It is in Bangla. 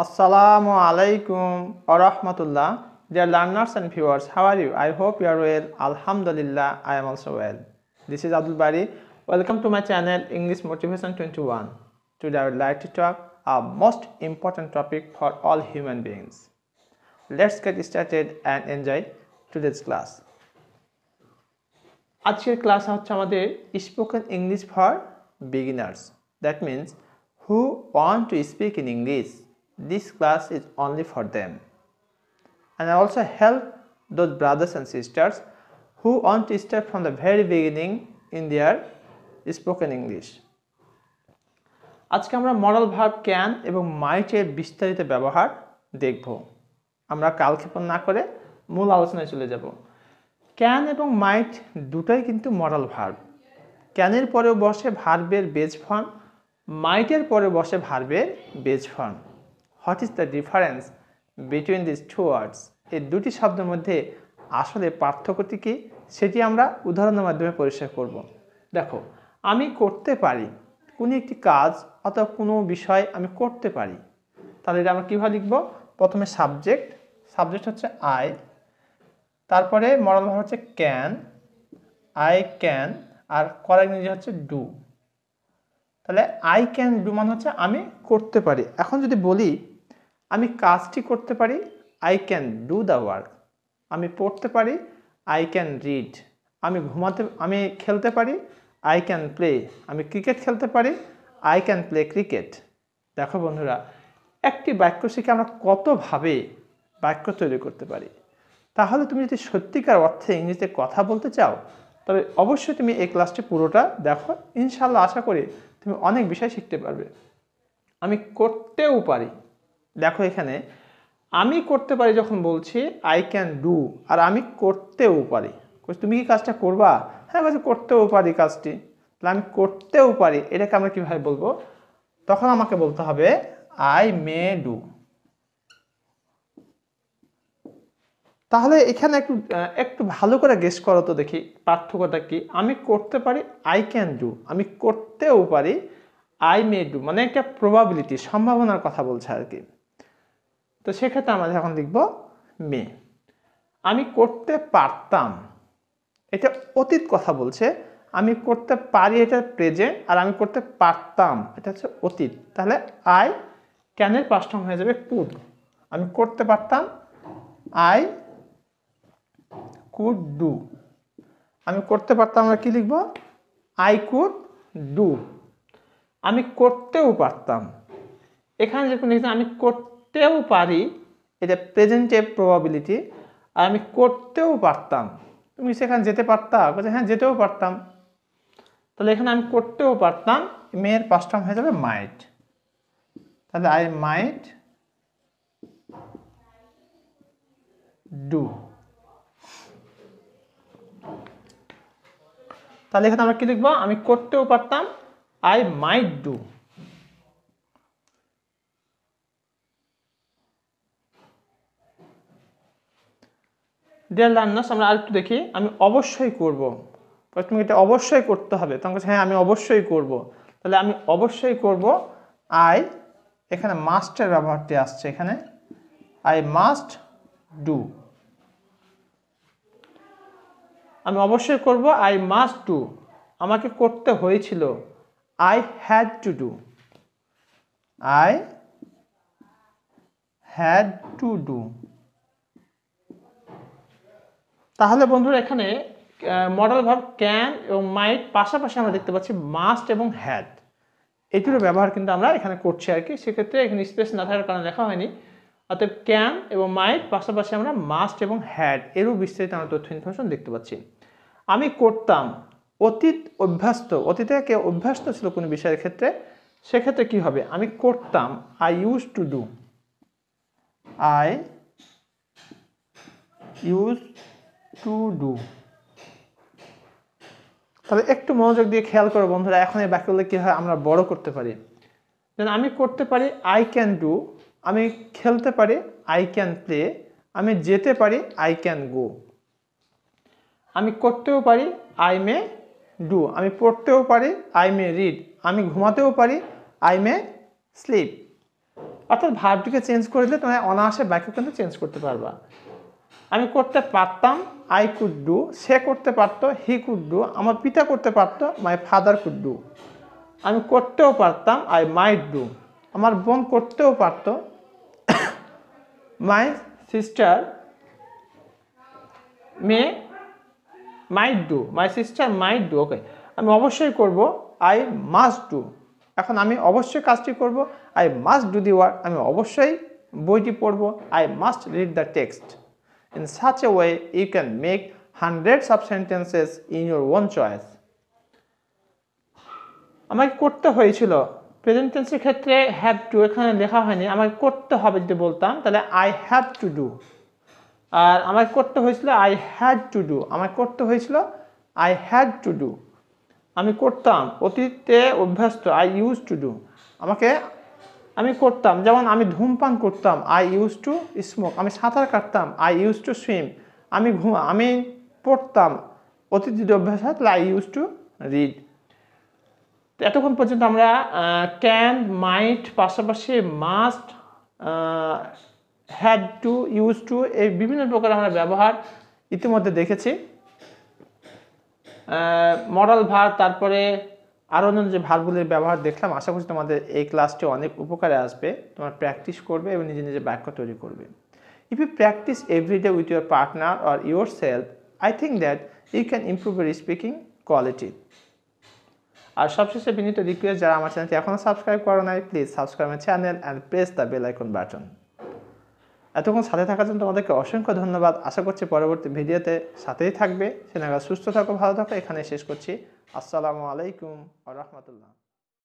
Assalamu alaikum wa rahmatullah. Dear learners and viewers, how are you? I hope you are well. Alhamdulillah, I am also well. This is Abdul Bari. Welcome to my channel English Motivation 21. Today I would like to talk a most important topic for all human beings. Let's get started and enjoy today's class. আজকের ক্লাস হচ্ছে আমাদের spoken English for beginners. That means who want to speak in English. This class is only for them. And I also help those brothers and sisters who want to start from the very beginning in their spoken English. আজকে আমরা মডেল ভার্ব ক্যান এবং মাইট এর বিস্তারিত ব্যবহার দেখব। আমরা কালক্ষেপণ না করে মূল আলোচনায় চলে যাব। ক্যান এবং মাইট দুটোই কিন্তু মডেল ভার্ব। ক্যানের পরেও বসে ভার্বের বেজ ফর্ম, মাইটের পরে বসে ভার্বের base form. What is the difference between this two words? এই দুটি শব্দের মধ্যে আসলে পার্থক্যটি কি সেটি আমরা উদাহরণের মাধ্যমে পরিষ্কার করব। দেখো, আমি করতে পারি কোনো একটি কাজ অথবা কোনো বিষয় আমি করতে পারি, তাহলে এটা আমরা কীভাবে লিখব? প্রথমে সাবজেক্ট হচ্ছে আই, তারপরে মডেল ভার্ব হচ্ছে ক্যান, আই ক্যান, আর করার ইংরেজি হচ্ছে ডু। তাহলে আই ক্যান ডু মানে হচ্ছে আমি করতে পারি। এখন যদি বলি আমি কাজটি করতে পারি, I can do the work. আমি পড়তে পারি, আই ক্যান রিড। আমি খেলতে পারি, আই ক্যান প্লে। আমি ক্রিকেট খেলতে পারি, আই ক্যান প্লে ক্রিকেট। দেখো বন্ধুরা, একটি বাক্য শিখে আমরা কতভাবে বাক্য তৈরি করতে পারি। তাহলে তুমি যদি সত্যিকার অর্থে ইংরেজিতে কথা বলতে চাও, তবে অবশ্যই তুমি এই ক্লাসটি পুরোটা দেখো। ইনশাল্লাহ আশা করি তুমি অনেক বিষয় শিখতে পারবে। আমি করতেও পারি, দেখো এখানে আমি করতে পারি যখন বলছি আই ক্যান ডু, আর আমি করতেও পারি। তুমি কি কাজটা করবা? হ্যাঁ বলছি করতেও পারি কাজটি। তাহলে আমি করতেও পারি, এটাকে আমরা কীভাবে বলবো? তখন আমাকে বলতে হবে আই মে ডু। তাহলে এখানে একটু ভালো করে গেস করো তো দেখি পার্থক্যটা কি। আমি করতে পারি, আই ক্যান ডু। আমি করতেও পারি, আই মে ডু। মানে একটা প্রবাবিলিটি, সম্ভাবনার কথা বলছে আর কি। তো সেক্ষেত্রে আমরা এখন লিখব মে। আমি করতে পারতাম, এটা অতীত কথা বলছে। আমি করতে পারি এটা প্রেজেন্ট, আর আমি করতে পারতাম এটা হচ্ছে অতীত। তাহলে আই ক্যানের পাস্ট ফর্ম হয়ে যাবে কুড। আমি করতে পারতাম, আই কুড ডু। আমি করতে পারতাম, আমরা কি লিখব? I could do. আমি করতেও পারতাম, এখানে যেরকম লিখছি আমি করতেও পারি, এটা প্রেজেন্টের প্রবাবিলিটি। আর আমি করতেও পারতাম, তুমি সেখানে যেতে পারতা? বলছে হ্যাঁ যেতেও পারতাম। তাহলে এখানে আমি করতেও পারতাম, মেয়ের পাস্ট ফর্ম হয়ে যাবে মাইট। তাহলে আই মাইট ডু। তাহলে এখানে আমরা কি লিখব? আমি করতেও পারতাম, I might do. Dear learners, আমরা আরেকটু দেখি। আমি অবশ্যই করব, প্রথমে এটা অবশ্যই করতে হবে। তখন হ্যাঁ আমি অবশ্যই করব। তাহলে আমি অবশ্যই করব, আই, এখানে মাস্টের ব্যবহারটি আসছে এখানে, আই মাস্ট ডু। আমি অবশ্যই করব, আই মাস্ট ডু। আমাকে করতে হয়েছিল, I had to do. I had to do. তাহলে বন্ধুরা এখানে মডেল ভার্ব ক্যান এবং মাইট পাশাপাশি আমরা দেখতে পাচ্ছি মাস্ট এবং হ্যাড। এই দুটো ব্যবহার কিন্তু আমরা এখানে করছি আর কি। সেক্ষেত্রে এখানে স্পেস না থাকার কারণে লেখা হয়নি। অর্থাৎ ক্যান এবং মাইট পাশাপাশি আমরা মাস্ট এবং হ্যাড এরও বিস্তারিত আমরা তথ্য ইনফরমেশন দেখতে পাচ্ছি। আমি করতাম, অতীত অভ্যস্ত। অতীতে কে অভ্যস্ত ছিল কোনো বিষয়ের ক্ষেত্রে, সেক্ষেত্রে কি হবে? আমি করতাম, I use to do. I use to do. তাহলে একটু মনোযোগ দিয়ে খেয়াল করো বন্ধুরা, এখন এই বাক্যগুলো কি হয় আমরা বড় করতে পারি। যেন আমি করতে পারি, আই ক্যান ডু। আমি খেলতে পারি, আই ক্যান প্লে। আমি যেতে পারি, আই ক্যান গো। আমি করতেও পারি, আই মে ডু। আমি পড়তেও পারি, আই মে রিড। আমি ঘুমাতেও পারি, আই মে স্লিপ। অর্থাৎ ভার্বটিকে চেঞ্জ করে দিলে তোমরা অনায়াসে বাক্য কিন্তু চেঞ্জ করতে পারবা। আমি করতে পারতাম, আই কুড ডু। সে করতে পারতো, হি কুড ডু। আমার পিতা করতে পারতো, মাই ফাদার কুড ডু। আমি করতেও পারতাম, আই মাইট ডু। আমার বোন করতেও পারতো, my sister might do. My sister might do. Okay, আমি অবশ্যই করব, আই মাস্ট ডু। এখন আমি অবশ্যই কাজটি করব, I must do the work. আমি অবশ্যই বইটি পড়ব, I must read the text. In such a way, you can make hundreds of sentences in your own choice. আমাকে করতে হয়েছিল, প্রেজেন্ট টেন্সের ক্ষেত্রে হ্যাভ টু এখানে লেখা হয়নি, আমাকে করতে হবে যদি বলতাম তাহলে আই হ্যাভ টু ডু। আর আমাকে করতে হয়েছিল, আই হ্যাড টু ডু। আমাকে করতে হয়েছিল, আই হ্যাড টু ডু। আমি করতাম, অতীতে অভ্যস্ত, আই ইউজ টু ডু। আমি করতাম, যেমন আমি ধূমপান করতাম, আই ইউজ টু স্মোক। আমি সাঁতার কাটতাম, আই ইউজ টু সুইম। আমি পড়তাম, অতীত যদি অভ্যাস হয় তাহলে আই ইউজ টু রিড। এতক্ষণ পর্যন্ত আমরা ক্যান, মাইট, পাশাপাশি must, had to, use to, এই বিভিন্ন প্রকার আমরা ব্যবহার ইতিমধ্যে দেখেছি। মডাল ভার্ব, তারপরে আরও অন্যান্য যে ভার্বগুলির ব্যবহার দেখলাম। আশা করছি তোমাদের এই ক্লাসটি অনেক উপকারে আসবে। তোমরা প্র্যাকটিস করবে এবং নিজে নিজে বাক্য তৈরি করবে। If you practice everyday with your partner or your self, I think that you can improve your speaking quality. আর সবশেষে বিনীত রিকোয়েস্ট, যারা আমার চ্যানেলটি এখনও সাবস্ক্রাইব করো নাই, please subscribe my channel and press the bell icon button. এতক্ষণ সাথে থাকার জন্য তোমাদেরকে অসংখ্য ধন্যবাদ। আশা করছি পরবর্তী ভিডিওতে সাথেই থাকবে। সে নাগাদ সুস্থ থাকো, ভালো থাকো। এখানে শেষ করছি। আসসালামু আলাইকুম ওয়া রাহমাতুল্লাহ।